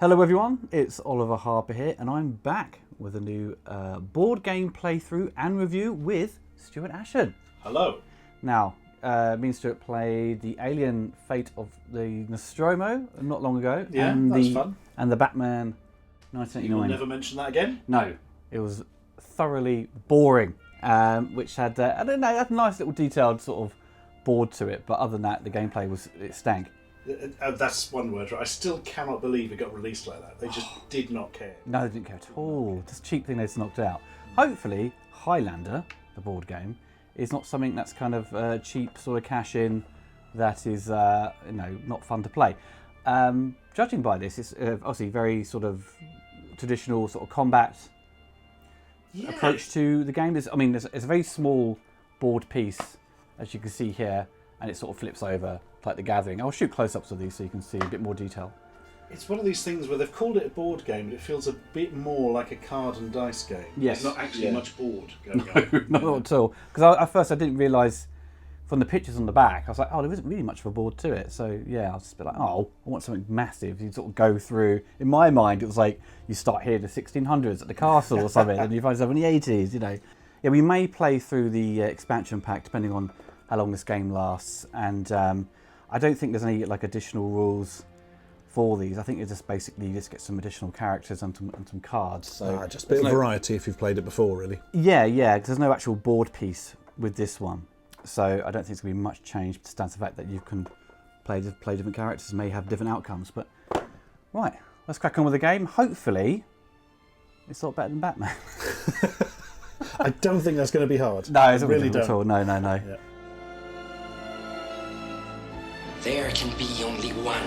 Hello everyone, it's Oliver Harper here and I'm back with a new board game playthrough and review with Stuart Ashen. Hello. Now, me and Stuart played the Alien Fate of the Nostromo not long ago. Yeah, and that's fun. And the Batman 1989. You will never mention that again? No, it was thoroughly boring, which had, I don't know, had a nice little detailed sort of board to it, but other than that, the gameplay it stank. That's one word, right? I still cannot believe it got released like that. They just did not care. No, they didn't care at all. This cheap thing they just knocked out. Hopefully, Highlander, the board game, is not something that's kind of cheap sort of cash in that is not fun to play. Judging by this, it's obviously very sort of traditional sort of combat approach to the game. It's a very small board piece, as you can see here, and it sort of flips over like The Gathering. I'll shoot close-ups of these so you can see a bit more detail. It's one of these things where they've called it a board game, but it feels a bit more like a card and dice game. Yes. There's not actually much board going on. Not at all. Because at first I didn't realise from the pictures on the back, I was like, oh, there isn't really much of a board to it. So yeah, I was just a bit like, oh, I want something massive. You sort of go through, in my mind, it was like you start here in the 1600s at the castle or something, and you find yourself in the 80s, you know. Yeah, we may play through the expansion pack depending on how long this game lasts, and I don't think there's any like additional rules for these. I think you just basically get some additional characters and some cards. So just a bit of variety if you've played it before, really. Yeah, because there's no actual board piece with this one. So I don't think it's going to be much change, besides the fact that you can play different characters, may have different outcomes. But right, let's crack on with the game. Hopefully, it's a lot better than Batman. I don't think that's going to be hard. No, it's not really at all. No. Yeah. There can be only one.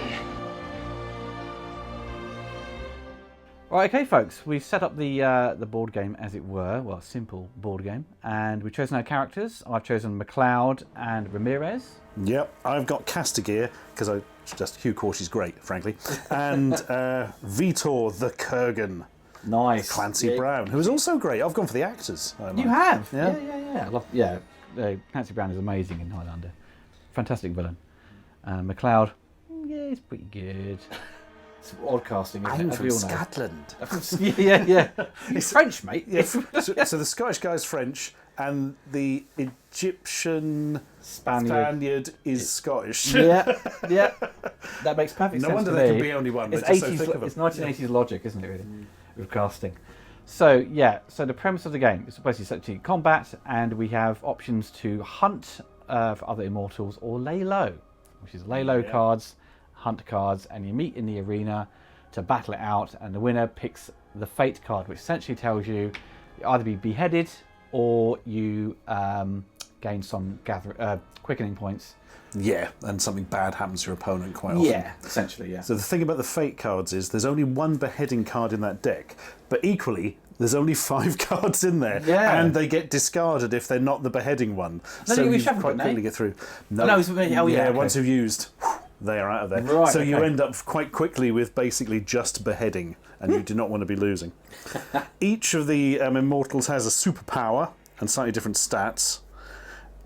Right, okay, folks. We've set up the board game, as it were. Well, a simple board game, and we've chosen our characters. I've chosen MacLeod and Ramirez. Yep, I've got Castigear because Hugh Corshey's great, frankly, and Vitor the Kurgan. Nice. Clancy Brown, who is also great. I've gone for the actors. You have? Yeah. Clancy Brown is amazing in Highlander. Fantastic villain. MacLeod, yeah, he's pretty good. It's odd casting, isn't it? I'm from Scotland. Yeah. He's French, mate. Yes. So the Scottish guy's French, and the Egyptian Spaniard is Scottish. Yeah. That makes perfect sense. No wonder there can be only one. It's 1980s logic, isn't it, really, with casting. So the premise of the game is basically essentially combat, and we have options to hunt for other immortals or lay low, which is lay low cards, hunt cards, and you meet in the arena to battle it out, and the winner picks the fate card, which essentially tells you either be beheaded or you gain some quickening points. Yeah, and something bad happens to your opponent quite often. Yeah, essentially, yeah. So the thing about the fate cards is there's only one beheading card in that deck, but equally there's only 5 cards in there, and they get discarded if they're not the beheading one. No, so you quite quickly get through. Once you've used, they are out of there. Right, so you end up quite quickly with basically just beheading, and you do not want to be losing. Each of the immortals has a superpower and slightly different stats.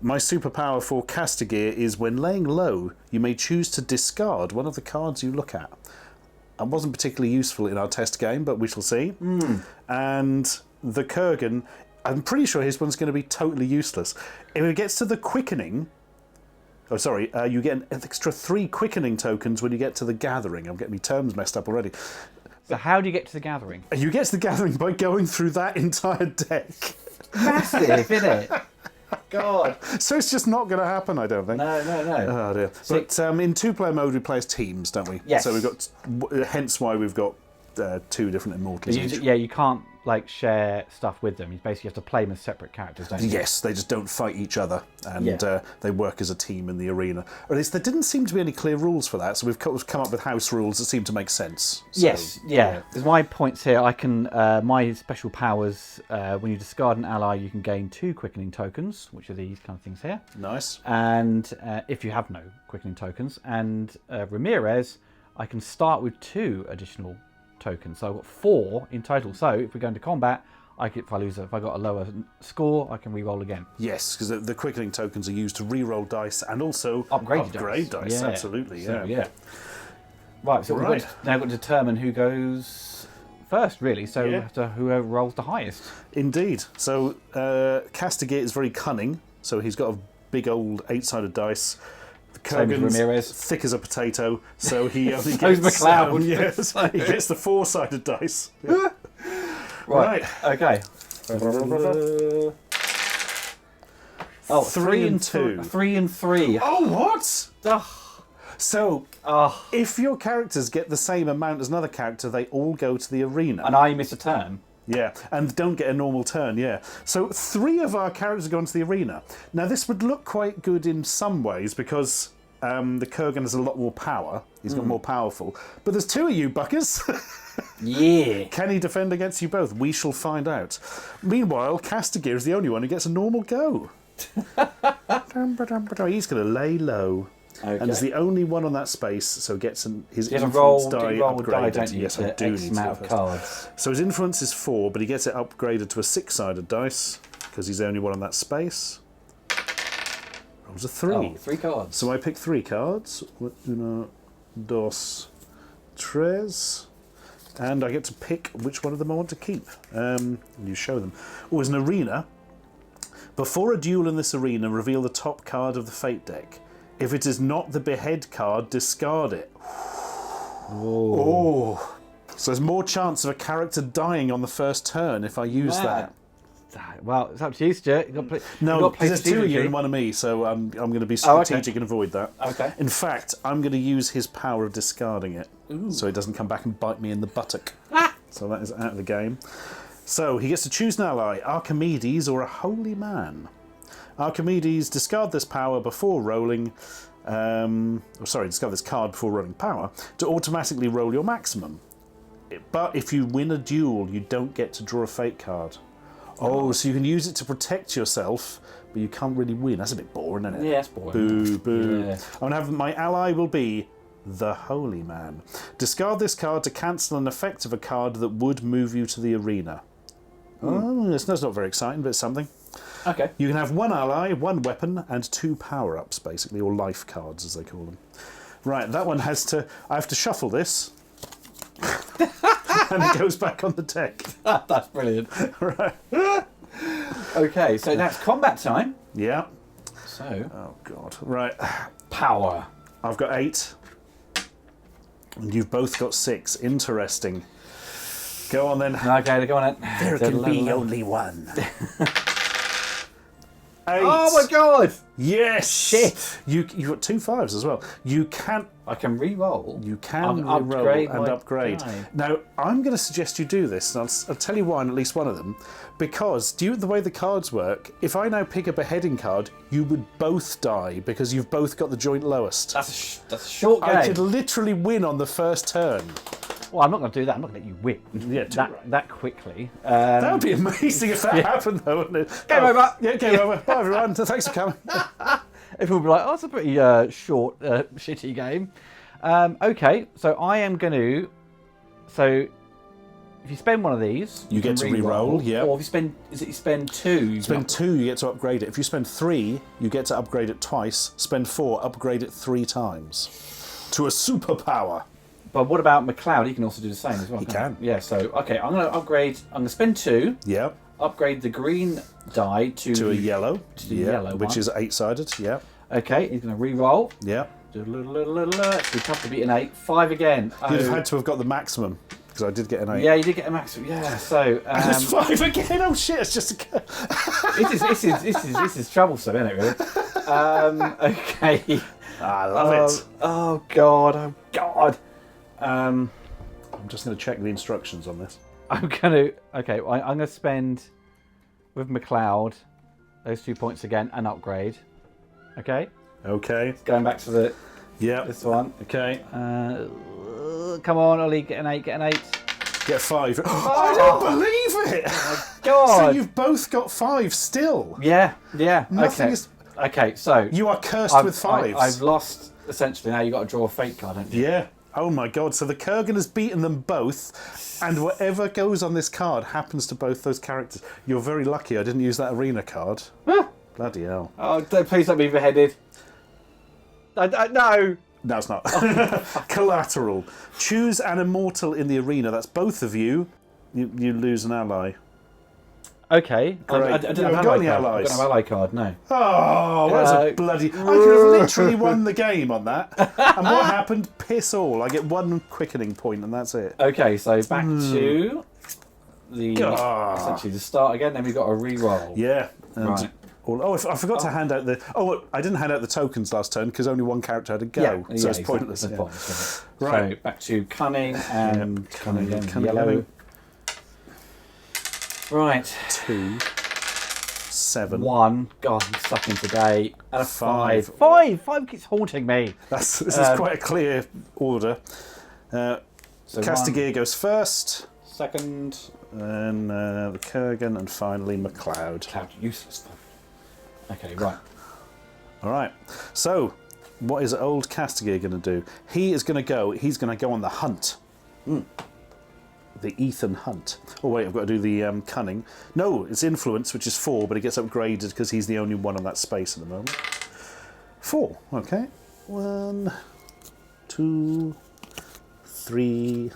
My superpower for Castigear is when laying low, you may choose to discard one of the cards you look at. It wasn't particularly useful in our test game, but we shall see. And the Kurgan, I'm pretty sure his one's going to be totally useless. If it gets to the quickening, you get an extra 3 quickening tokens when you get to the Gathering. I'm getting my terms messed up already. So how do you get to the Gathering? You get to the Gathering by going through that entire deck. Massive, isn't it? God. So it's just not going to happen, I don't think. No. Oh dear. But in 2-player mode, we play as teams, don't we? Yes. So we've got, hence why we've got 2 different immortals. You can't share stuff with them. You basically have to play them as separate characters, don't you? Yes, they just don't fight each other, and they work as a team in the arena. Or at least there didn't seem to be any clear rules for that, so we've come up with house rules that seem to make sense. So, yes, There's my points here. I can my special powers. When you discard an ally, you can gain 2 quickening tokens, which are these kind of things here. Nice. And if you have no quickening tokens, and Ramirez, I can start with 2 additional tokens. So I've got 4 in total. So if we go into combat, if I got a lower score, I can re-roll again. Yes, because the quickening tokens are used to re-roll dice and also upgrade dice. Yeah. Absolutely, So, yeah. Right, so Right. we've now got to determine who goes first, really. So Yeah. we have to, whoever rolls the highest. Indeed. So Castigate is very cunning. So he's got a big old 8-sided dice. The Same as Kurgan's Ramirez. thick as a potato, so he only So's gets McLeod. yes, he gets the 4-sided dice. Yeah. Right. Okay. Oh, 3 and 2. 3 and 3. Oh, what? Ugh. So, Oh. if your characters get the same amount as another character, they all go to the arena. And I miss a turn. Yeah, and don't get a normal turn, yeah. So 3 of our characters go into the arena. Now, this would look quite good in some ways because the Kurgan has a lot more power. He's got more powerful. But there's 2 of you, buckers. Yeah. Can he defend against you both? We shall find out. Meanwhile, Castigir is the only one who gets a normal go. He's going to lay low. Okay. And is the only one on that space, so gets his You have to influence roll, die you roll a die, upgraded. don't you? Yes, I to do X need to amount go of first. cards. So his influence is 4, but he gets it upgraded to a 6-sided dice because he's the only one on that space. Rolls a 3. Oh, 3 cards. So I pick 3 cards. 1, 2, 3. And I get to pick which one of them I want to keep. You show them. Oh, there's an arena. Before a duel in this arena, reveal the top card of the Fate deck. If it is not the Behead card, discard it. Oh. So there's more chance of a character dying on the first turn if I use that. Well, it's up to you, Stuart. You've got to play, No, you've got to play there's 2 of you strategically. and 1 of me, so I'm going to be Oh, okay. strategic and avoid that. Okay. In fact, I'm going to use his power of discarding it, so he doesn't come back and bite me in the buttock. So that is out of the game. So he gets to choose an ally, Archimedes or a holy man. Archimedes, discard this power before rolling. Discard this card before rolling power to automatically roll your maximum. But if you win a duel, you don't get to draw a fate card. Oh, so you can use it to protect yourself, but you can't really win. That's a bit boring, isn't it? Yeah, it's boring. Boo, boo. Yeah. I'm going to have my ally will be the Holy Man. Discard this card to cancel an effect of a card that would move you to the arena. Oh, that's not very exciting, but it's something. Okay. You can have 1 ally, 1 weapon, and 2 power-ups, basically, or life cards, as they call them. Right, that one has to... I have to shuffle this. And it goes back on the deck. That's brilliant. Right. Okay, so that's combat time. Yeah. So, Oh, God. Right. power. I've got 8. And you've both got 6. Interesting. Go on, then. Okay, go on then. There can be only 1. 8. Oh my god! Yes! Shit. You've got 2 5s as well. You can I can re-roll. You can I'll re-roll upgrade and my upgrade. die. Now, I'm going to suggest you do this, and I'll tell you why on at least one of them. Because, the way the cards work, if I now pick a beheading card, you would both die because you've both got the joint lowest. That's a short game. I could literally win on the first turn. Well, I'm not going to do that. I'm not going to let you win Yeah, too right. that quickly. That would be amazing if that happened, though, wouldn't it? Game over. Yeah, game over. Bye, everyone. Thanks for coming. Everyone will be like, oh, it's a pretty short, shitty game. Okay, so I am going to... So, if you spend one of these... You get can to re-roll, yeah. Or if you spend... Is it you spend 2? You Spend 2, you get to upgrade it. If you spend 3, you get to upgrade it twice. Spend 4, upgrade it 3 times. To a superpower. But what about McLeod? He can also do the same as well. He can't can. Yeah, so, okay, I'm going to upgrade... I'm going to spend 2, Yeah. upgrade the green die to A yellow. To the yellow which one. is 8-sided. Yeah. Okay, he's going to re-roll. Yeah. It's be tough to beat an 8. 5 again. You'd have had to have got the maximum because I did get an 8. Yeah, you did get a maximum. Yeah, so And it's 5 again. Oh shit! It's just a. this is troublesome, isn't it? Really. Okay. I love it. Oh god. I'm just going to check the instructions on this. I'm gonna. Okay, I'm gonna spend with McLeod those 2 points again and upgrade. Okay. Okay. Going back to the Yeah. this one. Okay. Come on, Ollie, get an 8. Get 5. I don't believe it. God. So you've both got 5 still. Yeah. Nothing Okay. is. Okay, so You are cursed with 5s. I've lost essentially. Now you got to draw a fate card, don't you? Yeah. Oh my god. So the Kurgan has beaten them both, and whatever goes on this card happens to both those characters. You're very lucky I didn't use that arena card. Bloody hell. Oh, please don't be beheaded. No. No, it's not. Collateral. Choose an immortal in the arena. That's both of you. You lose an ally. Okay. Great. I don't You have haven't an got ally any card. allies. I don't have an ally card, no. Oh, that's a bloody... I could have literally won the game on that. And what happened? Piss all. I get 1 quickening point and that's it. Okay, so back to essentially the start again, then we've got a re-roll. Yeah. And Right. I forgot to hand out the... Oh, I didn't hand out the tokens last turn because only 1 character had to go. So it's pointless. It's Yeah. pointless. Right. So back to cunning and cunning Cunning. yellow. Right. 2, 7. 1. God, I'm sucking today. And a 5. 5. 5 keeps haunting me. This is quite a clear order. So Castigir goes first, second. then the Kurgan, and finally McLeod. Cloud, useless. Okay, right. All right. So, what is old Castigir going to do? He's going to go on the hunt. The Ethan hunt. Oh wait, I've got to do the cunning. No, it's influence, which is 4, but it gets upgraded because he's the only one on that space at the moment. 4. Okay. 1, 2, 3,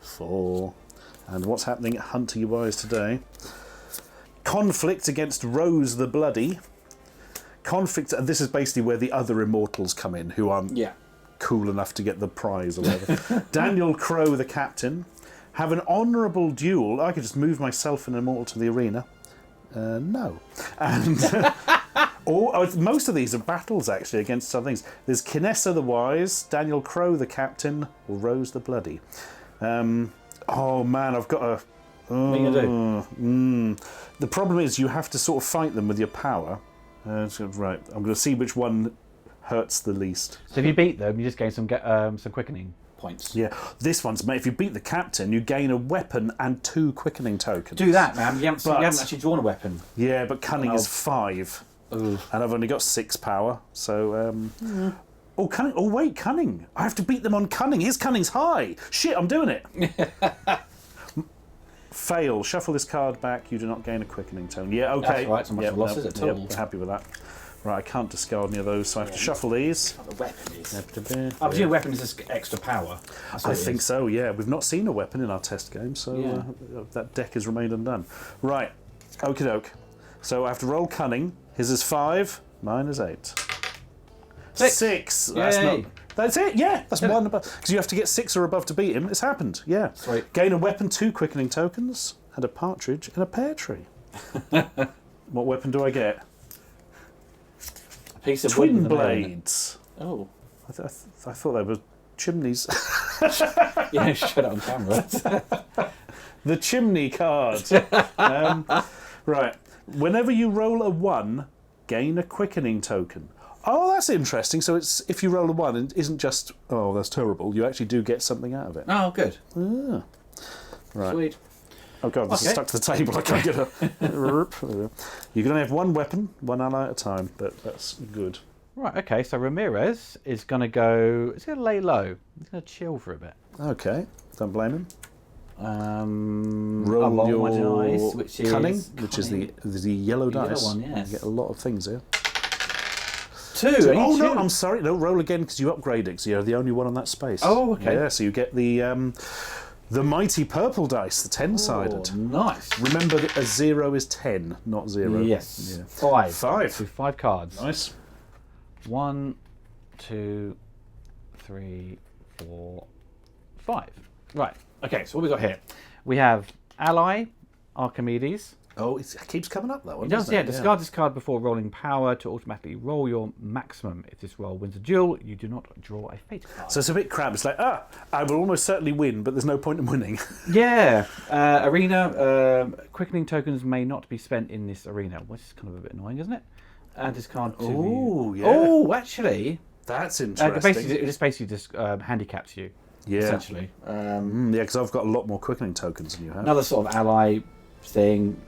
4. And what's happening at Hunter Wise today? Conflict against Rose the Bloody. Conflict. And this is basically where the other immortals come in, who aren't cool enough to get the prize or whatever. Daniel Crow the captain. Have an honourable duel. I could just move myself and immortal to the arena. No. And most of these are battles, actually, against other things. There's Kinessa the Wise, Daniel Crow the Captain, or Rose the Bloody. Oh, man, I've got a... What are you going to do? The problem is you have to sort of fight them with your power. Right, I'm going to see which one hurts the least. So if you beat them, you just gain some quickening points. Yeah, this one's, mate, if you beat the captain, you gain a weapon and 2 quickening tokens. Do that, man. You haven't actually drawn a weapon. Yeah, but cunning is 5. Ooh. And I've only got 6 power, so... Oh, cunning. Oh, wait, cunning. I have to beat them on cunning. His cunning's high. Shit, I'm doing it. Fail. Shuffle this card back. You do not gain a quickening tone. Yeah, okay. That's right. So much loss is it? Yep, happy with that. Right, I can't discard any of those, so I have to shuffle these. The weapon is. I presume a weapon is just extra power. I think so, yeah. We've not seen a weapon in our test game, so that deck has remained undone. Right, okie doke. So I have to roll cunning. His is 5, mine is 8. 6. That's Yay. That's it, yeah. That's one above. Because you have to get 6 or above to beat him. It's happened, yeah. Sweet. Gain a weapon, 2 quickening tokens, and a partridge in a pear tree. What weapon do I get? A piece of Twin wood in the blades. Oh. I thought they were chimneys. Yeah, shut it on camera. The chimney card. Right. Whenever you roll a 1, gain a quickening token. Oh, that's interesting. So it's if you roll a 1, it isn't just, oh, that's terrible. You actually do get something out of it. Oh, good. Right. Sweet. Oh, God, this is stuck to the table. I can't get a... You can only have 1 weapon, 1 ally at a time, but that's good. Right, okay, so Ramirez is going to go... He's going to lay low. He's going to chill for a bit. Okay, don't blame him. Roll Roll your dice, which is cunning, which is the yellow dice. Yellow one, yes. You get a lot of things here. 2. Oh, no, I'm sorry. No, roll again because you upgrade it, because you're the only one on that space. Oh, okay. Yeah, so you get the mighty purple dice, the 10-sided. Oh, nice. Remember that a 0 is 10, not 0. Yes. Yeah. 5. 5. With 5 cards. Nice. 1, 2, 3, 4, 5. Right. Okay, so what we got here? We have Ally, Archimedes. Oh, it keeps coming up, that one. It does, doesn't yeah. it? Discard this card before rolling power to automatically roll your maximum. If this roll wins a duel, you do not draw a fate card. So it's a bit crap. It's like, I will almost certainly win, but there's no point in winning. Yeah. Arena, quickening tokens may not be spent in this arena, which is kind of a bit annoying, isn't it? And discard 2. Oh, yeah. Oh, actually. That's interesting. It basically just handicaps you, essentially. Yeah, because I've got a lot more quickening tokens than you have. Another sort of ally thing,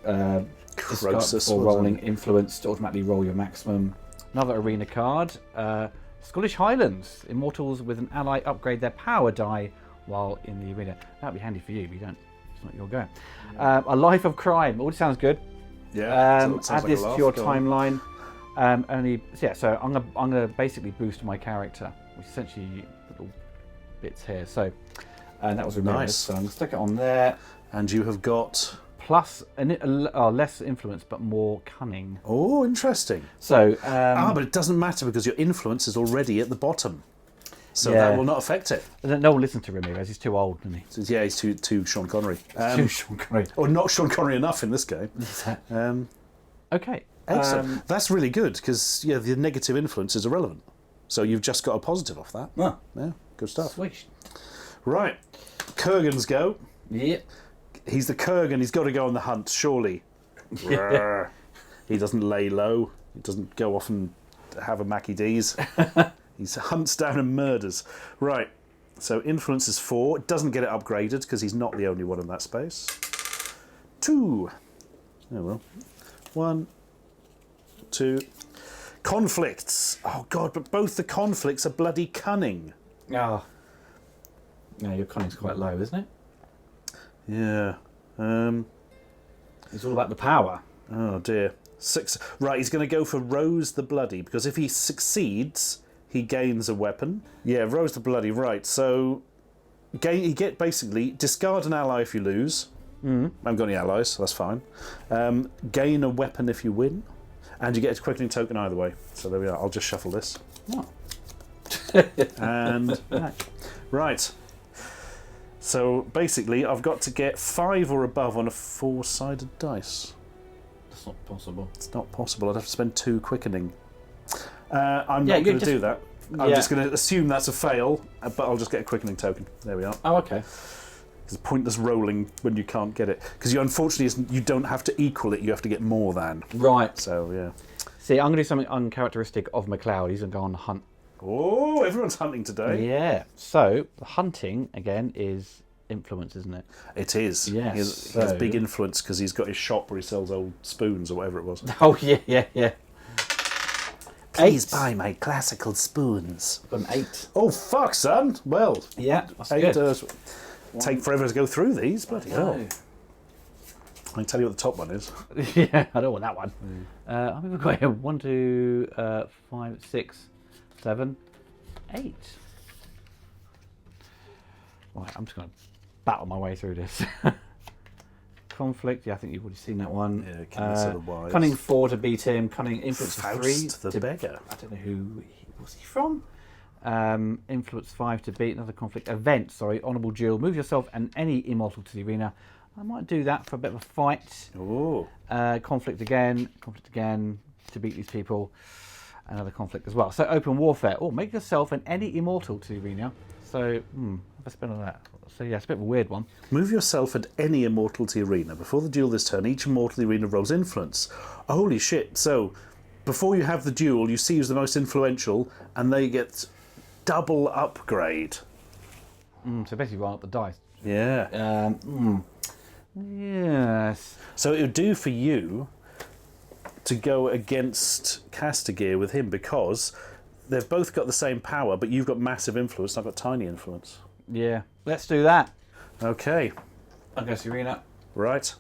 Croesus, or rolling influence to automatically roll your maximum. Another arena card, Scottish Highlands. Immortals with an ally upgrade their power die while in the arena. That'd be handy for you, but you don't. It's not your go. A Life of Crime. All sounds good. Yeah. Add this to your timeline. So I'm gonna basically boost my character which is essentially little bits here. So, and that was Ramirez. Nice. So I'm going to stick it on there. And you have got... Plus, less influence, but more cunning. Oh, interesting. So, but it doesn't matter because your influence is already at the bottom. So Yeah. that will not affect it. no one listens to Ramirez. He's too old, isn't he? So, yeah, he's too Sean Connery. Too Sean Connery. Or not Sean Connery enough in this game. Okay. Excellent. That's really good because the negative influence is irrelevant. So you've just got a positive off that. Ah, Yeah, good stuff. sweet. Right, Kurgan's go. Yep. He's the Kurgan. He's got to go on the hunt, surely. Rrrr. He doesn't lay low. He doesn't go off and have a Mackie D's. He hunts down and murders. Right, so influence is 4. It doesn't get it upgraded because he's not the only one in that space. 2. Oh well. 1, 2. Conflicts. Oh God, but both the conflicts are bloody cunning. Oh. No, your cunning's quite low, isn't it? Yeah. It's all about the power. Oh dear. 6. Right, he's going to go for Rose the Bloody because if he succeeds, he gains a weapon. Yeah, Rose the Bloody. Right. So, you get basically discard an ally if you lose. I haven't got any allies, so that's fine. Gain a weapon if you win, and you get a quickening token either way. So there we are. I'll just shuffle this. Oh. And right. So basically, I've got to get 5 or above on a 4-sided dice. That's not possible. It's not possible. I'd have to spend 2 quickening. I'm Yeah, not going to just- do that. I'm Yeah. just going to assume that's a fail, but I'll just get a quickening token. There we are. Oh, okay. It's pointless rolling when you can't get it. Because unfortunately, you don't have to equal it, you have to get more than. Right. So, yeah. See, I'm going to do something uncharacteristic of McLeod. He's going to go on the hunt. Oh, everyone's hunting today. Yeah. So, the hunting, again, is influence, isn't it? It is. Yes, He has so- big influence because he's got his shop where he sells old spoons or whatever it was. Oh, yeah. Please 8. buy my classical spoons. An 8. Oh, fuck, son. Well, Yeah, that's 8 good. take forever to go through these. Bloody hell. No. I can tell you what the top one is. Yeah, I don't want that one. I think we've got here 1, 2, 5, 6, 7, 8. Right, I'm just going to battle my way through this. Conflict, yeah, I think you've already seen that one. Yeah, Cancer the Wise. Cunning 4 to beat him. Cunning influence Faust 3 the Beggar. I don't know who was he from. Influence 5 to beat another conflict. Event, honourable duel. Move yourself and any immortal to the arena. I might do that for a bit of a fight. Oh. Conflict again to beat these people. Another conflict as well. So open warfare. Oh, make yourself and any immortal to the arena. So, have I spent on that? So yeah, it's a bit of a weird one. Move yourself and any immortal to the arena. Before the duel this turn, each immortal in the arena rolls influence. Holy shit. So, before you have the duel, you see who's the most influential, and they get double upgrade. So basically roll up the dice. Yeah. Yes. So it would do for you to go against Castigear with him because they've both got the same power, but you've got massive influence and I've got tiny influence. Yeah. Let's do that. Okay. I'll go to the arena. Right.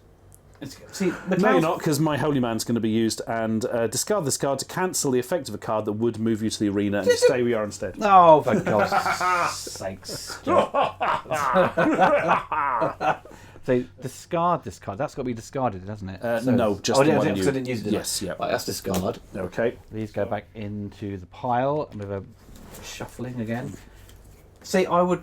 See, No, you're not, because my Holy Man's going to be used, and discard this card to cancel the effect of a card that would move you to the arena and stay where you are instead. Oh, for God's sakes. So discard this card. That's got to be discarded, doesn't it? No, just the one I you... didn't use it. Did I? Yes, yeah. Right, that's discard. Okay. These go back into the pile with a shuffling again. See, I was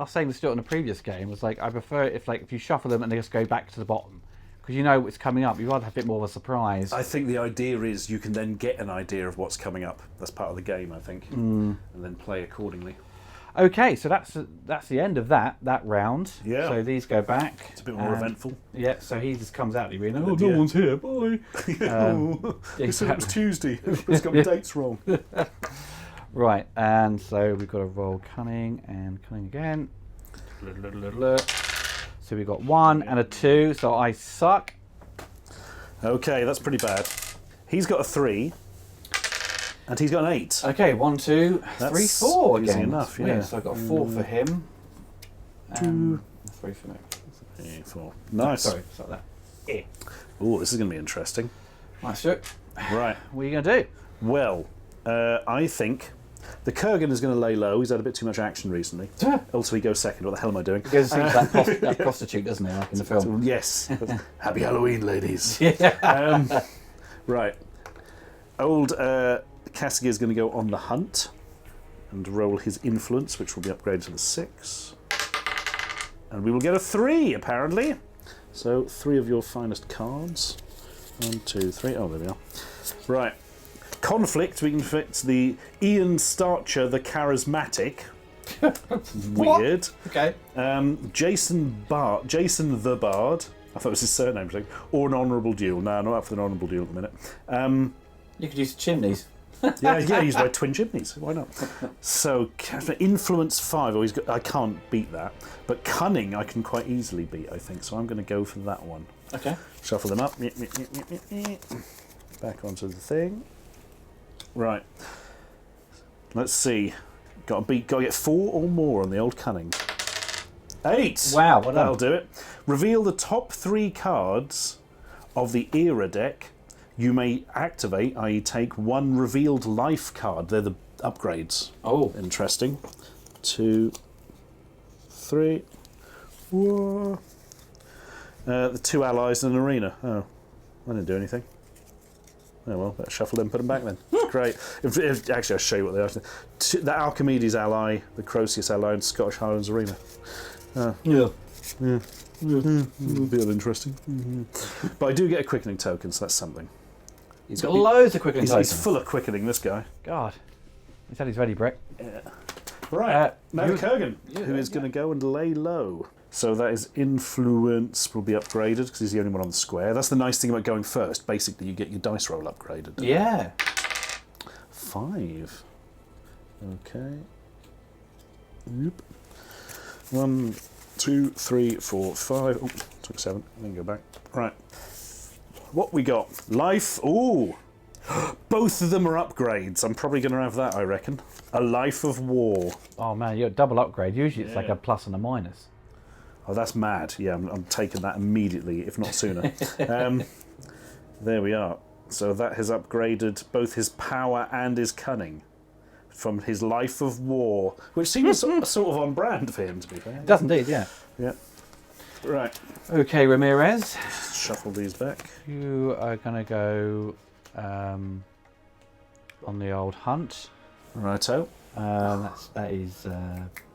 saying this in a previous game. Was like I prefer it if you shuffle them and they just go back to the bottom. Because you know what's coming up. You'd rather have a bit more of a surprise. I think the idea is you can then get an idea of what's coming up. That's part of the game, I think. And then play accordingly. Okay, so that's the end of that round. Yeah. So these go back. It's a bit more eventful. Yeah, so he just comes out of the arena. Oh, no one's here, bye. They said it was Tuesday. It's got the dates wrong. Right, and so we've got to roll cunning and cunning again. So we've got 1 and a 2, so I suck. Okay, that's pretty bad. He's got a 3. And he's got an 8. Okay, 1, 2, 3, That's 4 easy again. enough, Weird. yeah. So I've got 4 for him. 2, 3 for me. 3, 4. Nice. Sorry, it's like that. Oh, this is going to be interesting. Right, Stuart. Right. What are you going to do? Well, I think The Kurgan is going to lay low. He's had a bit too much action recently. Also, he goes second. What the hell am I doing? He goes to that prostitute, doesn't he, like in the film? Yes. Happy Halloween, ladies. Yeah. Right. Old Cassidy is going to go on the hunt and roll his influence, which will be upgraded to the 6. And we will get a 3, apparently. So 3 of your finest cards. 1, 2, 3. Oh, there we are. Right. Conflict, we can fix the Ian Starcher the Charismatic. Weird. Okay. Jason the Bard. I thought it was his surname. Or an honourable duel. No, not up for an honourable duel at the minute. You could use chimneys. yeah, he's by twin chimneys. Why not? So, influence 5. Oh, I can't beat that. But cunning, I can quite easily beat, I think. So I'm going to go for that one. Okay. Shuffle them up. Back onto the thing. Right. Let's see. Got to get 4 or more on the old cunning. 8. Wow, well done. That'll do it. Reveal the top 3 cards of the era deck. You may activate, i.e. take 1 revealed life card. They're the upgrades. Oh. Interesting. 2, 3. Whoa. The 2 allies in an arena. Oh, I didn't do anything. Oh well, better shuffle them, put them back then. Great. Actually, I'll show you what they are. The Archimedes ally, the Croesus ally, and Scottish Highlands Arena. Yeah. Bit interesting. But I do get a quickening token, so that's something. He's got loads of quickening tokens. He's full of quickening, this guy. God. He said he's ready, Brett. Yeah. Right, now Kurgan, who is going to go and lay low. So that is influence will be upgraded because he's the only one on the square. That's the nice thing about going first. Basically, you get your dice roll upgraded. Yeah. 5. Okay. Yep. 1, 2, 3, 4, 5. Oh, took 7. Then go back. Right. What we got? Life. Ooh. Both of them are upgrades. I'm probably going to have that, I reckon. A Life of War. Oh man, you're a double upgrade. Usually it's like a plus and a minus. Oh, that's mad. Yeah, I'm taking that immediately, if not sooner. There we are. So that has upgraded both his power and his cunning from his Life of War, which seems sort of on brand for him, to be fair. It does indeed, yeah. Yeah. Right. Okay, Ramirez. Shuffle these back. You are going to go on the old hunt. Righto. That is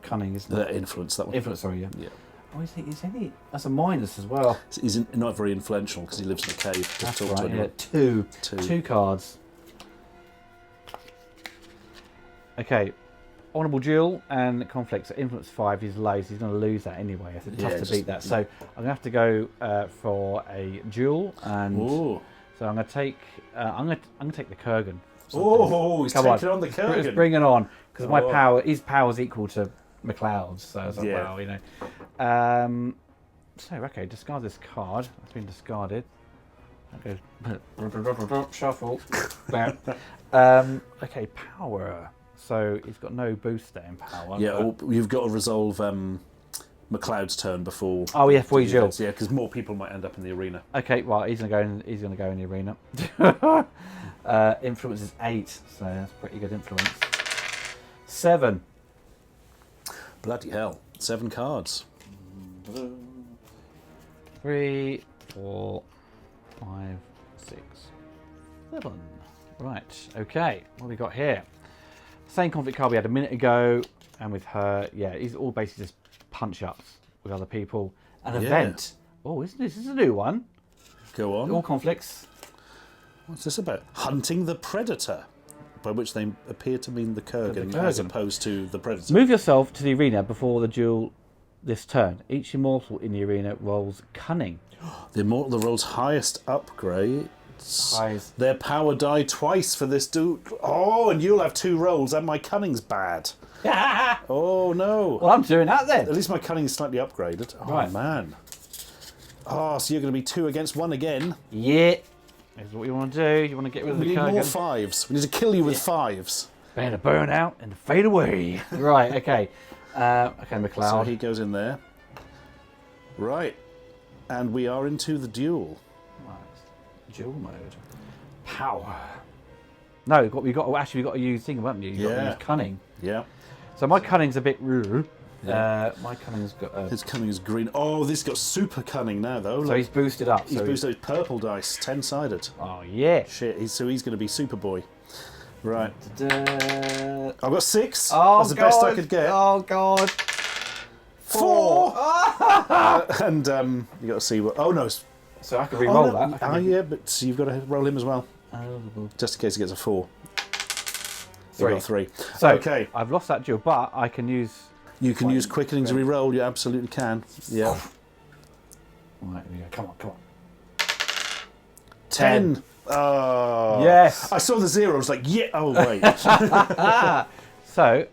cunning, isn't it? The influence, that one. Influence, sorry, yeah. Yeah. Oh, is he? That's a minus as well. He's not very influential because he lives in a cave. That's Talk to right, yeah. anyone. 2. 2 cards. Okay. Honourable duel and conflict. So influence 5 is low, so he's going to lose that anyway. It's tough to beat that. So I'm going to have to go for a duel, and Ooh. so I'm going to take. I'm going to take the Kurgan. Oh, he's Come taking on the Kurgan. Let's bring it on, because my power, his power is equal to McLeod's. So I was like, well, you know. So okay, discard this card. It's been discarded. Okay, shuffle. Okay, power. So he's got no booster in power. Yeah, you've got to resolve McLeod's turn before. Oh yeah, before you duel. Yeah, because more people might end up in the arena. Okay, well he's gonna go in the arena. Influence is 8, so that's pretty good influence. 7. Bloody hell! 7 cards. 3, 4, 5, 6, 7. Right. Okay. What have we got here? Same conflict card we had a minute ago, and with her, yeah, it's all basically just punch-ups with other people. An event. Oh, isn't this? This is a new one. Go on. All conflicts. What's this about? Hunting the Predator, by which they appear to mean the Kurgan, as opposed to the Predator. Move yourself to the arena before the duel this turn. Each immortal in the arena rolls cunning. The immortal that rolls highest upgrade. Highest. Their power die twice for this dude. Oh, and you'll have 2 rolls, and my cunning's bad. Oh no. Well, I'm doing that then. At least my cunning is slightly upgraded. Oh Right. man. Oh, so you're going to be 2 against 1 again. Yeah. This is what you want to do. You want to get rid of We the need more Kurgan. 5s. We need to kill you with 5s. Better burn out and fade away. Right. Okay. Okay, McLeod. So he goes in there. Right. And we are into the duel. Right. Duel mode. Power. No, we got to use thing, haven't you? You've got to use cunning. Yeah. So my cunning's a bit. My cunning's got. His cunning is green. Oh, this got super cunning now, though. So he's boosted up. He's boosted his purple dice, 10-sided. Oh yeah. Shit. So he's going to be Superboy. Right. Da-da. I've got 6. Oh, That's the best I could get. Oh god. 4. And you got to see what. Oh no. So I can re-roll that. Oh yeah, but you've got to roll him as well, just in case he gets a 4. 3. You got 3. So okay. I've lost that duel, but I can use. You can use quickening to re-roll. You absolutely can. Yeah. Right, here we go. Come on. 10. Oh. Yes. I saw the 0. I was like, yeah. Oh wait. So,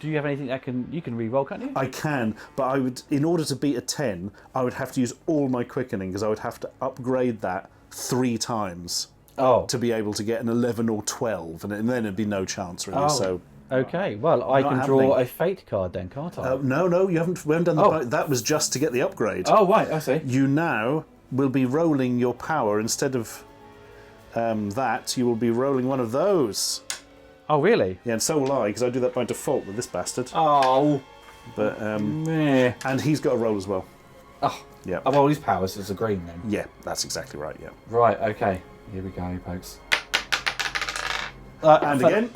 do you have anything that you can re-roll, can't you? I can, but I would, in order to beat a 10, I would have to use all my quickening because I would have to upgrade that 3 times to be able to get an 11 or 12, and then it'd be no chance really. So. Okay, well, I can draw a fate card then, can't I? No, we haven't done the. That was just to get the upgrade. Oh, right, I see. You now will be rolling your power instead of that. You will be rolling one of those. Oh, really? Yeah, and so will I, because I do that by default with this bastard. Oh. But Meh. and he's got a roll as well. Oh. Yeah. Oh, well, his powers is a green then. Yeah, that's exactly right. Yeah. Right. Okay. Here we go, folks. And again.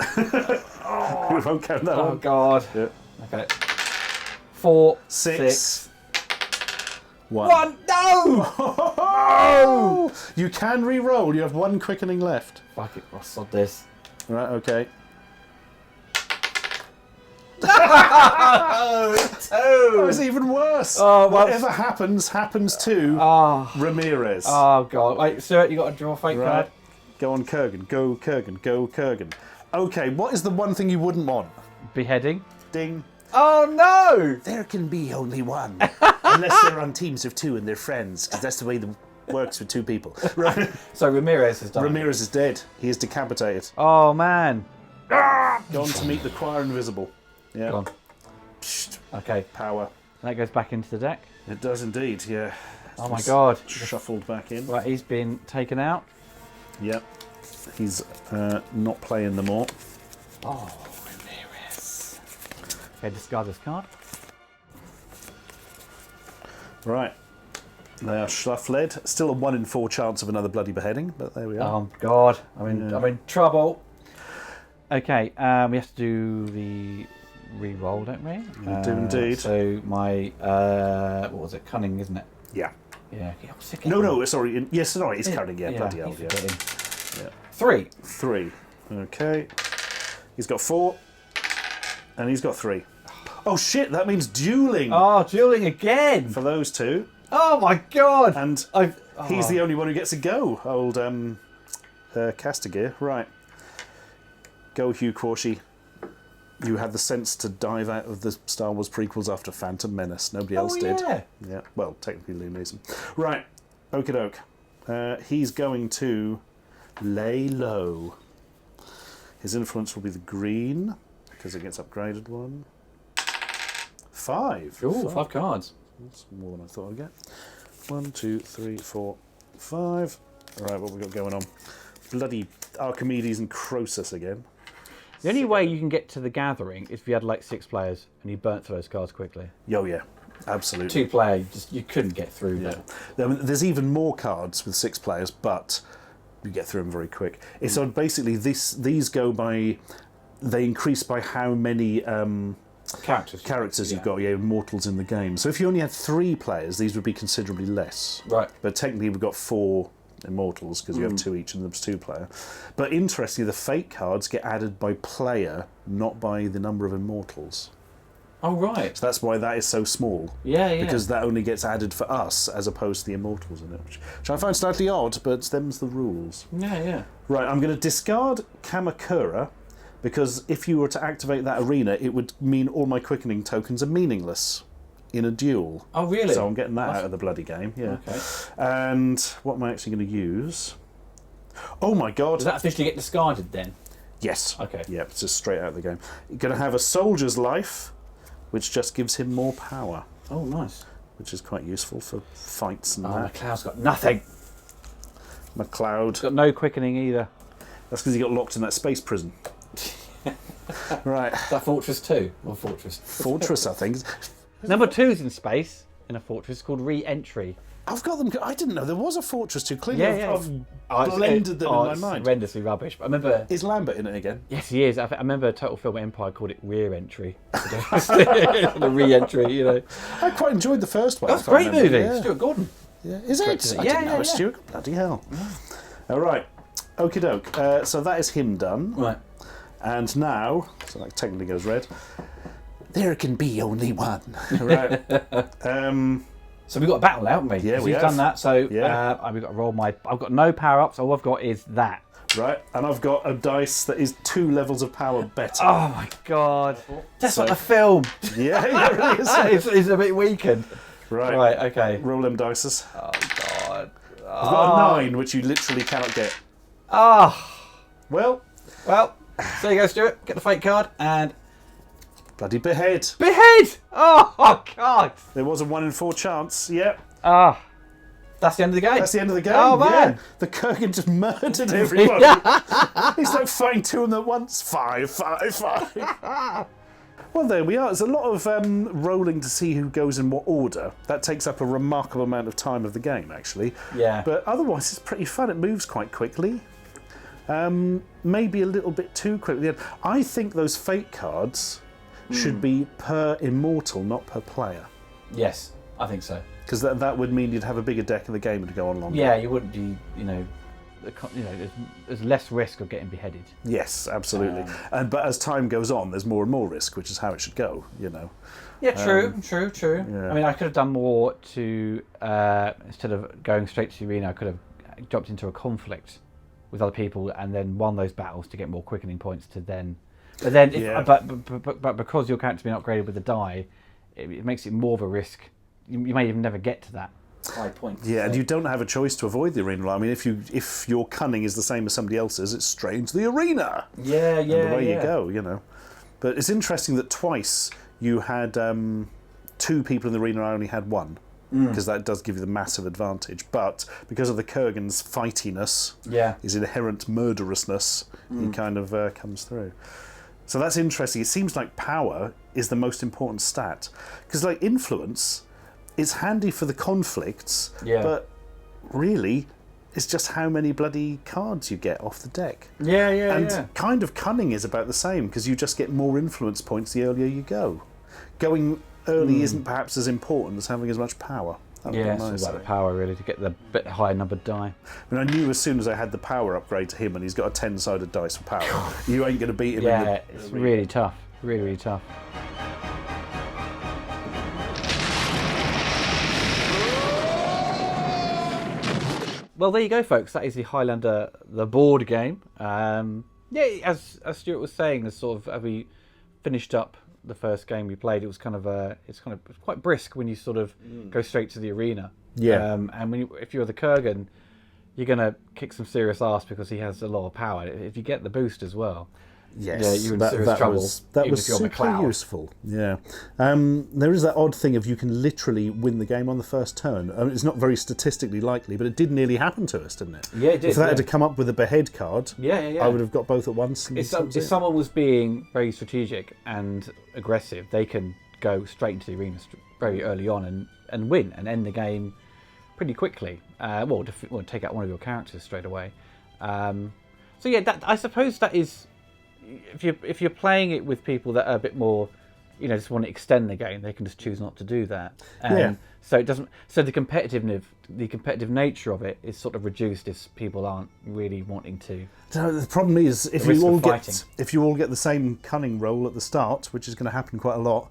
We won't count that one. Oh God. Yeah. Okay. 4, 6. 1. 1. No! Oh! You can re-roll. You have 1 quickening left. Fuck it. I'll sod this. Right. Okay. 2. Oh, it's even worse. Oh, well, whatever happens to Ramirez. Oh God. Wait, Stuart, you got to draw a fate card. Go on, Kurgan. Go, Kurgan. Go, Kurgan. Okay, what is the one thing you wouldn't want? Beheading. Ding. Oh no! There can be only one. Unless they're on teams of 2 and they're friends, because that's the way it works with 2 people. Right. So Ramirez has done Ramirez is dead. He is decapitated. Oh man. Gone to meet the choir invisible. Yeah. Go on. Okay. Power. That goes back into the deck. It does indeed, yeah. Oh my God. Shuffled back in. Right, he's been taken out. Yep. He's not playing them all. Oh, Ramirez. Okay, discard this card. Right. They are shuffled. Still a 1 in 4 chance of another bloody beheading, but there we are. Oh God, I'm in trouble. Okay, we have to do the re-roll, don't we? We do indeed. So my what was it? Cunning, isn't it? Yeah. Yeah. I'm sick of No, sorry. Yes, sorry, it's cunning. Yeah, bloody hell. Yeah. 3. 3. Okay. He's got 4. And he's got 3. Oh shit, that means dueling Oh, dueling again. for those 2. Oh my God. And he's the only one who gets a go, old Castigear. Right. Go, Hugh Quashie. You had the sense to dive out of the Star Wars prequels after Phantom Menace. Nobody else did. Yeah. Well, technically Liam Neeson. Right. Okie doke. He's going to lay low. His influence will be the green, because it gets upgraded 1. 5. Ooh, 5 cards. That's more than I thought I'd get. 1, 2, 3, 4, 5. Right, what we got going on? Bloody Archimedes and Croesus again. The only way you can get to the gathering is if you had like 6 players and you burnt through those cards quickly. Oh yeah, absolutely. 2 player, you couldn't get through that. There's even more cards with 6 players, but you get through them very quick. So basically, these go by. They increase by how many characters you've got. Yeah, mortals in the game. So if you only had 3 players, these would be considerably less. Right. But technically, we've got 4 immortals because you have 2 each and there's 2 player. But interestingly, the fate cards get added by player, not by the number of immortals. Oh right. So that's why that is so small. Yeah. Because that only gets added for us as opposed to the immortals in it, which I find slightly odd, but them's the rules. Yeah. Right, I'm going to discard Kamakura because if you were to activate that arena, it would mean all my quickening tokens are meaningless in a duel. Oh really? So I'm getting that out of the bloody game. Yeah. Okay. And what am I actually going to use? Oh my God! Does that officially get discarded then? Yes. Okay. Yeah, it's just straight out of the game. You're going to have a soldier's life, which just gives him more power. Oh, nice. Which is quite useful for fights and Oh, that. McLeod's got nothing. McLeod. He's got no quickening either. That's because he got locked in that space prison. Right. Is that Fortress 2 or Fortress? Fortress, I think. Number 2's in space in a fortress called Re-Entry. I've got them. I didn't know there was a Fortress 2. Clearly, Yeah, I've blended them in my it's mind. horrendously rubbish. But I remember. Is Lambert in it again? Yes, he is. I remember Total Film Empire called it Rear Entry. The Re-Entry, you know. I quite enjoyed the first one. That's if a I great remember. movie. Yeah. Stuart Gordon. Yeah. Is it? Directed it. I Yeah, didn't know yeah, it was yeah. Stuart. Bloody hell. All right. Okie doke. So that is him done. Right. And now, so that technically goes red. There can be only one. Right. So we've got a battle now, haven't we? Yeah, so we you've have. done that. So Yeah. we've got to roll my. I've got no power ups. All I've got is that. Right. And I've got a dice that is 2 levels of power better. Oh my god! That's So- like the film. Yeah, it really is. it's a bit weakened. Right. Right. Okay. Roll them dices. Oh god. I've got a 9, which you literally cannot get. Ah. Well, Well. So you go, Stuart. Get the fake card and bloody behead. behead. Oh god. There was a 1 in 4 chance. Yep. Ah. That's the end of the game. That's the end of the game. Oh, man. Yeah. The Kurgan just murdered everybody. He's like fighting 2 of them at once. 5, 5, 5. Well, there we are. There's a lot of rolling to see who goes in what order. That takes up a remarkable amount of time of the game, actually. Yeah. But otherwise, it's pretty fun. It moves quite quickly. Maybe a little bit too quick at the end. I think those fate cards should be per immortal, not per player. Yes, I think so. Because that would mean you'd have a bigger deck of the game to go on longer. Yeah, you wouldn't do. There's less risk of getting beheaded. Yes, absolutely. But as time goes on, there's more and more risk, which is how it should go, you know. Yeah, true. yeah. I mean, I could have done more to instead of going straight to the arena. I could have jumped into a conflict with other people and then won those battles to get more quickening points to then. But then, but because your character's been upgraded with the die, it makes it more of a risk. You may even never get to that high point. Yeah, so. and you don't have a choice to avoid the arena. I mean, if your cunning is the same as somebody else's, it's straight into the arena. Yeah, And away you go, you know. But it's interesting that twice you had 2 people in the arena, I only had 1. Because that does give you the massive advantage. But because of the Kurgan's fightiness, his inherent murderousness, he kind of comes through. So that's interesting. It seems like power is the most important stat. Because like influence is handy for the conflicts, but really it's just how many bloody cards you get off the deck. And kind of cunning is about the same, because you just get more influence points the earlier you go. Going early isn't perhaps as important as having as much power. It's all about the power, really, to get the bit higher numbered die. I mean, I knew as soon as I had the power upgrade to him, and he's got a 10-sided dice for power, you ain't going to beat him. Yeah, it's really tough. Really, really tough. Well, there you go, folks. That is the Highlander The Board Game. As Stuart was saying, as we finished up the first game we played, it was it's quite brisk when you sort of go straight to the arena. And if you're the Kurgan, you're gonna kick some serious ass because he has a lot of power. If you get the boost as well, you're in serious trouble. That even was if you're super McLeod. useful. Yeah, there is that odd thing of you can literally win the game on the first turn. I mean, it's not very statistically likely, but it did nearly happen to us, didn't it? Yeah, it did. If that had to come up with a behead card, I would have got both at once. And If that was it. someone was being very strategic and aggressive, they can go straight into the arena very early on and win and end the game pretty quickly. Take out one of your characters straight away. I suppose that is, if you're playing it with people that are a bit more, just want to extend the game, they can just choose not to do that. So it doesn't. So the competitive nature of it is sort of reduced if people aren't really wanting to. So the problem is if risk you of all get the same cunning roll at the start, which is going to happen quite a lot,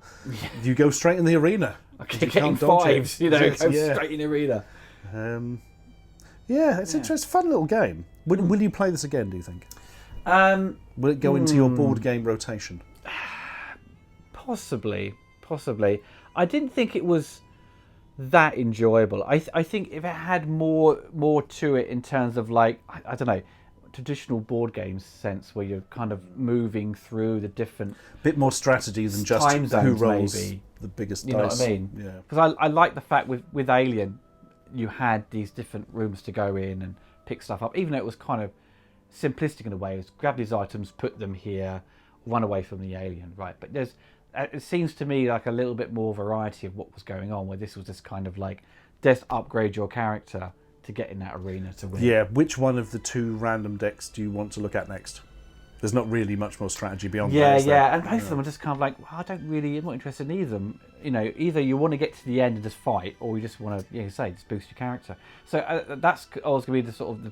you go straight in the arena. Getting fives, go straight in the arena. It's interesting, fun little game. Will you play this again, do you think? Will it go into your board game rotation? Possibly. I didn't think it was that enjoyable. I think if it had more to it in terms of I don't know, traditional board games sense where you're kind of moving through the different bit more strategy than just time zones, who rolls maybe. the biggest You dice. know what I mean? Yeah. Because I like the fact with Alien, you had these different rooms to go in and pick stuff up, even though it was kind of simplistic in a way. It's grab these items, put them here, run away from the alien, right? But there's, it seems to me like a little bit more variety of what was going on, where this was just kind of like, just upgrade your character to get in that arena to win. Yeah, which one of the 2 random decks do you want to look at next? There's not really much more strategy beyond that. Yeah, is there? yeah, and both of them are just kind of like, well, I'm not interested in either of them. You know, either you want to get to the end and just fight, or you just want to, just boost your character. So that's always going to be the sort of,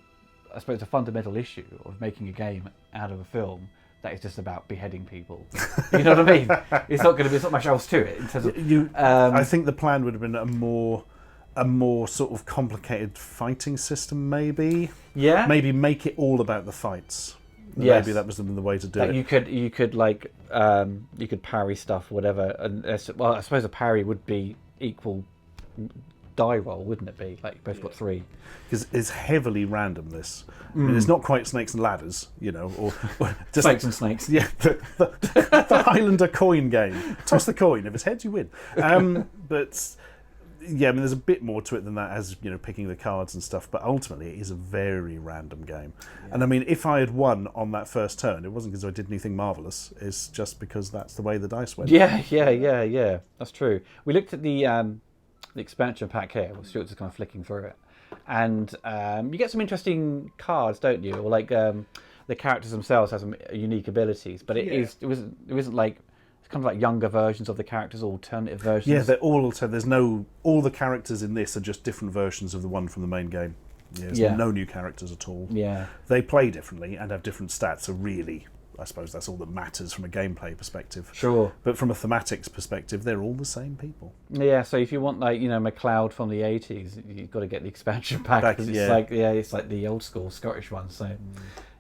I suppose, the fundamental issue of making a game out of a film that is just about beheading people. You know what I mean? It's not going to be, there's not much else to it in terms of. I think the plan would have been a more sort of complicated fighting system, maybe. Yeah. Maybe make it all about the fights. Yes. Maybe that was the way to do that it. You could like you could parry stuff, whatever. And well, I suppose a parry would be equal die roll, wouldn't it be? Like you both got 3. Because it's heavily random. This. I mean, it's not quite Snakes and Ladders, you know, or just Snakes and snakes. Yeah, the Highlander coin game. Toss the coin. If it's heads, you win. But yeah, I mean, there's a bit more to it than that, as you know, picking the cards and stuff. But ultimately, it is a very random game. Yeah. And I mean, if I had won on that first turn, it wasn't because I did anything marvelous. It's just because that's the way the dice went. Yeah. That's true. We looked at the expansion pack here. Stuart's just kind of flicking through it, and you get some interesting cards, don't you? Or like the characters themselves have some unique abilities, but it isn't like. It's kind of like younger versions of the characters, alternative versions. Yeah, they're all alternative. All the characters in this are just different versions of the one from the main game. Yeah, there's no new characters at all. Yeah. They play differently and have different stats, so really, I suppose that's all that matters from a gameplay perspective. Sure. But from a thematics perspective, they're all the same people. Yeah, so if you want, like, you know, MacLeod from the 80s, you've got to get the expansion pack, because it's like the old school Scottish one, so...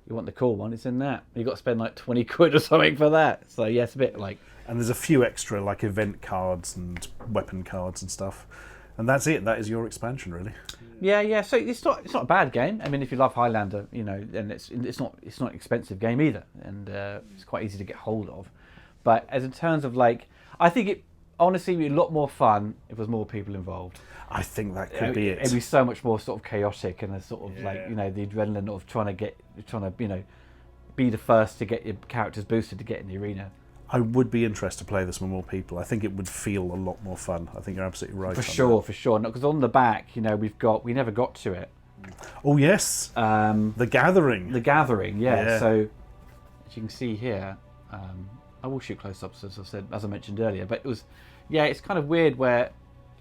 You want the cool one, it's in that. You've got to spend like 20 quid or something for that. So yeah, it's a bit like... And there's a few extra like event cards and weapon cards and stuff. And that's it. That is your expansion, really. Yeah. So it's not a bad game. I mean, if you love Highlander, you know, then it's not an expensive game either, and it's quite easy to get hold of. But as in terms of like, I think it honestly would be a lot more fun if there was more people involved. I think that could be it. It'd be so much more sort of chaotic, and a sort of like, you know, the adrenaline of trying to you know, be the first to get your characters boosted to get in the arena. I would be interested to play this with more people. I think it would feel a lot more fun. I think you're absolutely right. For sure. Because on the back, you know, we never got to it. Oh yes, The Gathering. The Gathering, yeah. So as you can see here, I will shoot close-ups as I mentioned earlier. But it was, it's kind of weird where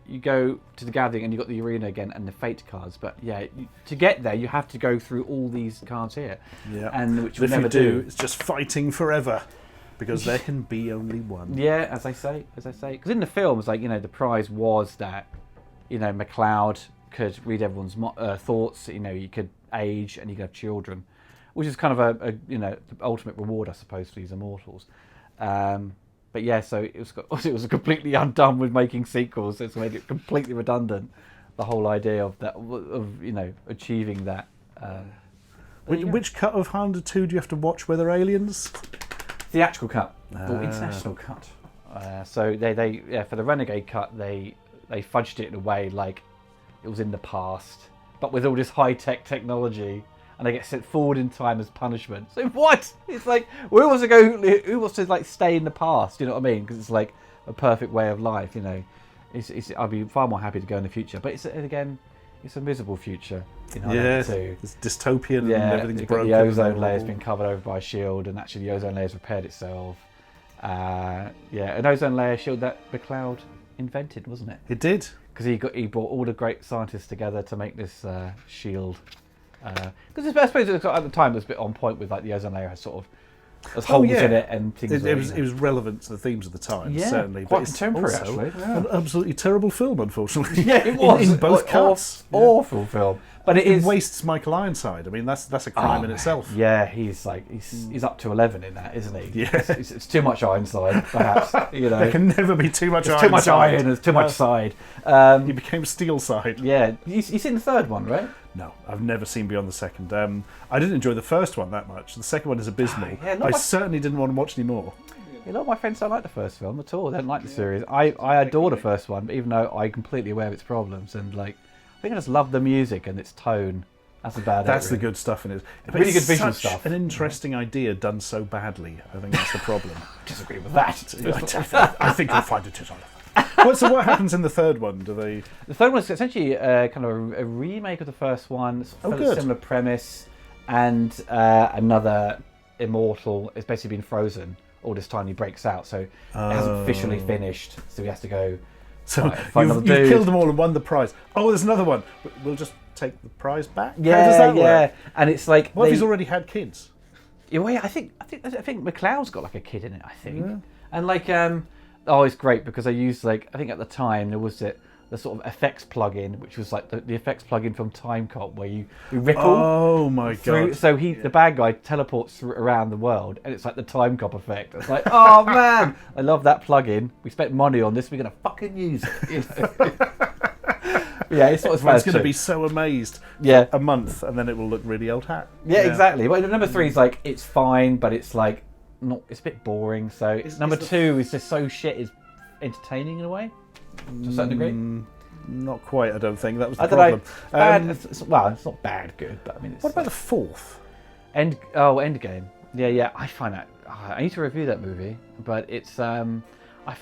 you go to the Gathering and you've got the arena again and the fate cards. But to get there, you have to go through all these cards here. Yeah, and which we if never you do, it's just fighting forever. Because there can be only one. Yeah, as I say. Because in the films, like, you know, the prize was that, you know, MacLeod could read everyone's thoughts. You know, you could age and you could have children, which is kind of a you know, the ultimate reward, I suppose, for these immortals. But yeah, so it was completely undone with making sequels. It's made it completely redundant. The whole idea of that, of you know, achieving that. Which cut of Highlander 2 do you have to watch where they're aliens? Theatrical cut or international cut. So they for the Renegade cut they fudged it in a way like it was in the past, but with all this high tech technology, and they get sent forward in time as punishment. So what? It's like who wants to like stay in the past? You know what I mean? Because it's like a perfect way of life. You know, I'd be far more happy to go in the future, but it's a miserable future. It's dystopian and everything's broken. The ozone layer's been covered over by a shield, and actually the ozone layer's repaired itself. An ozone layer shield that MacLeod invented, wasn't it? It did. Because he brought all the great scientists together to make this shield. Because I suppose at the time it was a bit on point with like the ozone layer has sort of there's holes in it and things. It was relevant to the themes of the time, certainly. Quite but contemporary, it's also actually. an absolutely terrible film, unfortunately. Yeah, it was in both cuts. Awful film, but it wastes Michael Ironside. I mean, that's a crime in itself. Yeah, he's up to 11 in that, isn't he? Yeah, it's too much Ironside, perhaps. You know, there can never be too much. Too much iron. There's too much side. He became Steel Side. Yeah, you seen the third one, right? No, I've never seen beyond the second. I didn't enjoy the first one that much. The second one is abysmal. I certainly didn't want to watch any more. A lot of my friends don't like the first film at all. They don't like the series. I adore the first one, but even though I'm completely aware of its problems, and like I think I just love the music and its tone That's a bad. That's the good stuff in it. But Really it's good visual such stuff. An interesting idea done so badly. I think that's the problem. Disagree with that. I think you'll find it, Oliver. So what happens in the third one? Do they? The third one is essentially kind of a remake of the first one. It's a good. similar premise, and another immortal is basically been frozen all this time. He breaks out, so it hasn't officially finished. So he has to go. So find another you've dude. killed them all and won the prize. Oh, there's another one. We'll just take the prize back. Yeah, How does that work? And it's like What if he's already had kids? Yeah, well, I think McLeod's got like a kid in it. I think, and like it's great because I used I think at the time there was the sort of effects plugin, which was like the effects plugin from Time Cop, where you ripple. Oh my god! So the bad guy teleports around the world, and it's like the Time Cop effect. It's like, oh man, I love that plugin. We spent money on this. We're gonna fucking use it. You know? Yeah, it's not as bad. Everyone's going to be so amazed. Yeah, a month, and then it will look really old hat. Yeah, exactly. But number 3 is like it's fine, but it's like not. It's a bit boring. So number 2 is just so shit. Is entertaining in a way, to a certain degree. Not quite. I don't think that was the I problem. don't know. Well, it's not bad, good, but I mean, it's what about the fourth? Endgame. Yeah. I find that I need to review that movie, but it's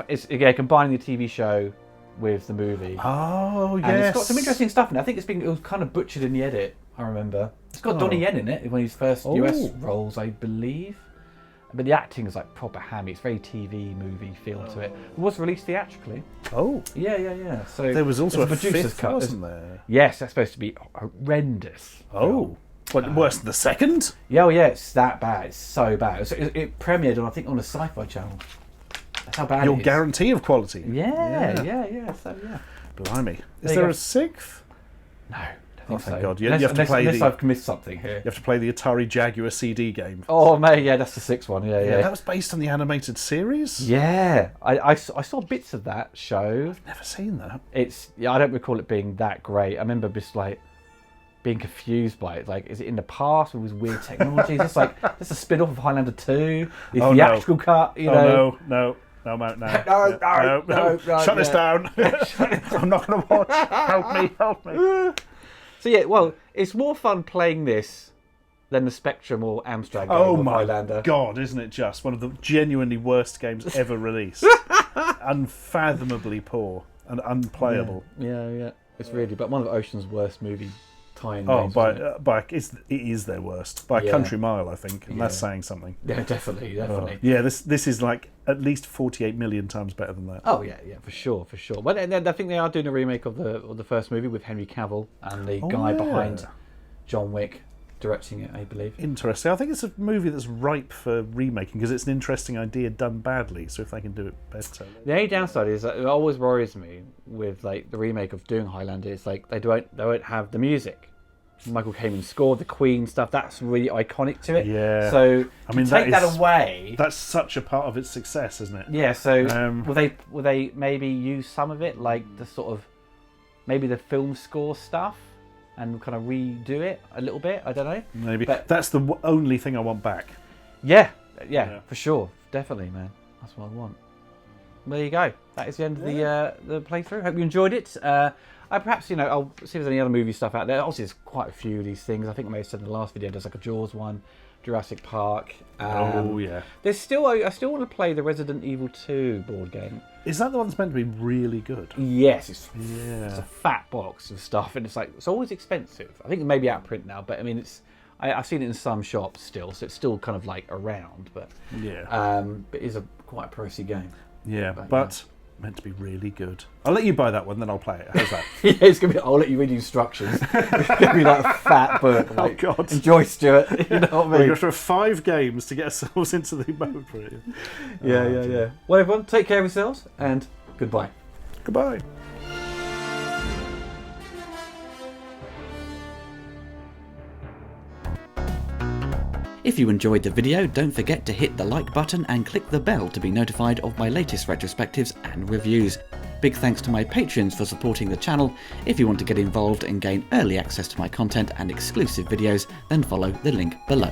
it's again combining the TV show with the movie. Oh yes, and it's got some interesting stuff in it. I think it was kind of butchered in the edit. I remember it's got Donnie Yen in it, one of his first US roles, I believe. But the acting is like proper hammy. It's very TV movie feel to it. It was released theatrically. Oh. Yeah. So there was also a producer's fifth, wasn't there? Yes, that's supposed to be horrendous. Oh. What, worse than the second? Yeah, it's that bad. It's so bad. It premiered on, I think, on a Sci-Fi channel. That's how bad Your it is. guarantee of quality. Yeah. So yeah. Blimey. Is there a sixth? No. Oh, thank so. God. You have to play unless I've missed something here. You have to play the Atari Jaguar CD game. Oh, mate, yeah, that's the 6th one. Yeah. That was based on the animated series? Yeah. I saw bits of that show. I've never seen that. I don't recall it being that great. I remember just like being confused by it. Like, is it in the past with weird technology? Is this like a spin-off of Highlander 2? The theatrical cut, you know? No. No, I'm out now. No. Shut this down. I'm not going to watch. Help me. So yeah, well, it's more fun playing this than the Spectrum or Amstrad game of Highlander. Oh my God, isn't it just one of the genuinely worst games ever released? Unfathomably poor and unplayable. Yeah. It's really, but one of Ocean's worst movie tie-in games. It is their worst by a country mile, I think, and that's saying something. Yeah, definitely. Yeah, this is like at least 48 million times better than that. Oh yeah, for sure. But I think they are doing a remake of the first movie with Henry Cavill and the guy behind John Wick directing it, I believe. Interesting. I think it's a movie that's ripe for remaking because it's an interesting idea done badly. So if they can do it better. The only downside is that it always worries me with like the remake of doing Highlander. It's like they won't have the music. Michael Kamen scored the Queen stuff. That's really iconic to it. Yeah. So I mean, take that away. That's such a part of its success, isn't it? Yeah. So will they maybe use some of it, like the sort of maybe the film score stuff, and kind of redo it a little bit? I don't know. Maybe. But that's the only thing I want back. Yeah, for sure, definitely, man. That's what I want. Well, there you go. That is the end of the playthrough. Hope you enjoyed it. Perhaps, I'll see if there's any other movie stuff out there. Obviously, there's quite a few of these things. I think I may have said in the last video, there's like a Jaws one, Jurassic Park. There's still, I still want to play the Resident Evil 2 board game. Is that the one that's meant to be really good? Yes, it's a fat box of stuff, and it's always expensive. I think it may be out of print now, but I mean, I've seen it in some shops still, so it's still kind of like around, but but it is quite a pricey game. Yeah, but meant to be really good. I'll let you buy that one, then I'll play it. How's that? Yeah, it's gonna be. I'll let you read the instructions. It's gonna be like a fat book. Like, oh God! Enjoy, Stuart. You know what I mean? We've got through 5 games to get ourselves into the mode for it. Yeah. Well, everyone, take care of yourselves, and goodbye. Goodbye. If you enjoyed the video, don't forget to hit the like button and click the bell to be notified of my latest retrospectives and reviews. Big thanks to my patrons for supporting the channel. If you want to get involved and gain early access to my content and exclusive videos, then follow the link below.